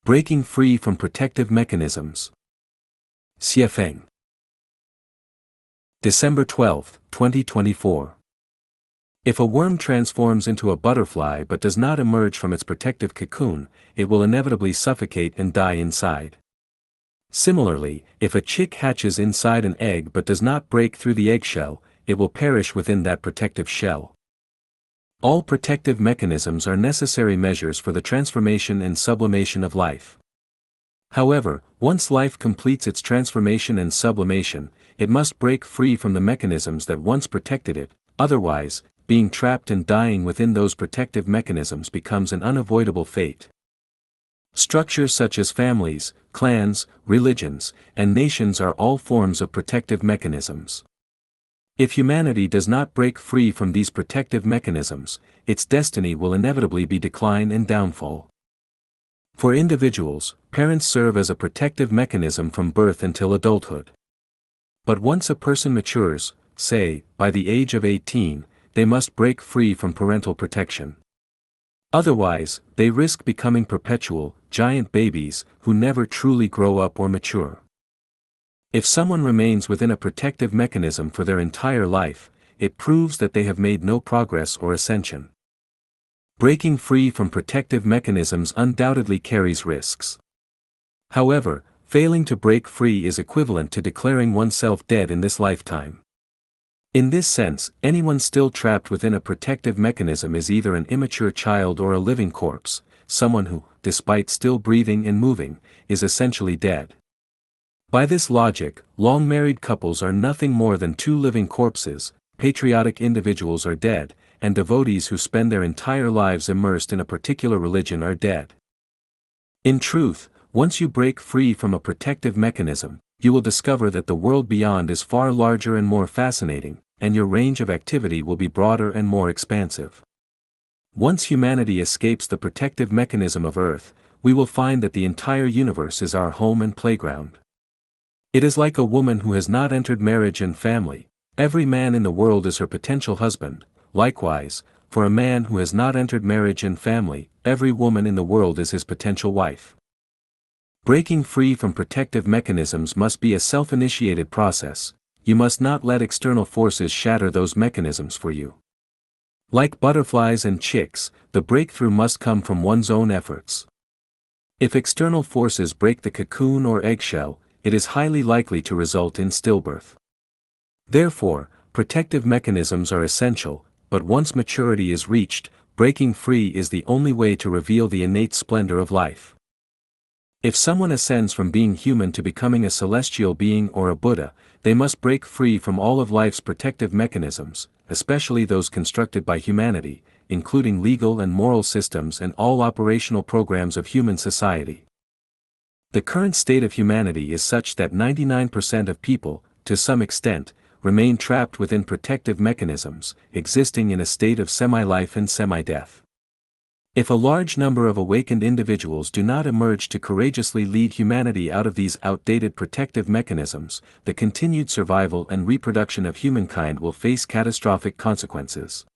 Breaking free from protective mechanisms. Xiefeng. December 12, 2024. If a worm transforms into a butterfly but does not emerge from its protective cocoon, it will inevitably suffocate and die inside. Similarly, if a chick hatches inside an egg but does not break through the eggshell, it will perish within that protective shell. All protective mechanisms are necessary measures for the transformation and sublimation of life. However, once life completes its transformation and sublimation, it must break free from the mechanisms that once protected it, otherwise, being trapped and dying within those protective mechanisms becomes an unavoidable fate. Structures such as families, clans, religions, and nations are all forms of protective mechanisms. If humanity does not break free from these protective mechanisms, its destiny will inevitably be decline and downfall. For individuals, parents serve as a protective mechanism from birth until adulthood. But once a person matures, say, by the age of 18, they must break free from parental protection. Otherwise, they risk becoming perpetual, giant babies who never truly grow up or mature. If someone remains within a protective mechanism for their entire life, it proves that they have made no progress or ascension. Breaking free from protective mechanisms undoubtedly carries risks. However, failing to break free is equivalent to declaring oneself dead in this lifetime. In this sense, anyone still trapped within a protective mechanism is either an immature child or a living corpse, someone who, despite still breathing and moving, is essentially dead. By this logic, long-married couples are nothing more than two living corpses, patriotic individuals are dead, and devotees who spend their entire lives immersed in a particular religion are dead. In truth, once you break free from a protective mechanism, you will discover that the world beyond is far larger and more fascinating, and your range of activity will be broader and more expansive. Once humanity escapes the protective mechanism of Earth, we will find that the entire universe is our home and playground. It is like a woman who has not entered marriage and family. Every man in the world is her potential husband. Likewise, for a man who has not entered marriage and family, every woman in the world is his potential wife. Breaking free from protective mechanisms must be a self-initiated process. You must not let external forces shatter those mechanisms for you. Like butterflies and chicks, the breakthrough must come from one's own efforts. If external forces break the cocoon or eggshell, it is highly likely to result in stillbirth. Therefore, protective mechanisms are essential, but once maturity is reached, breaking free is the only way to reveal the innate splendor of life. If someone ascends from being human to becoming a celestial being or a Buddha, they must break free from all of life's protective mechanisms, especially those constructed by humanity, including legal and moral systems and all operational programs of human society. The current state of humanity is such that 99% of people, to some extent, remain trapped within protective mechanisms, existing in a state of semi-life and semi-death. If a large number of awakened individuals do not emerge to courageously lead humanity out of these outdated protective mechanisms, the continued survival and reproduction of humankind will face catastrophic consequences.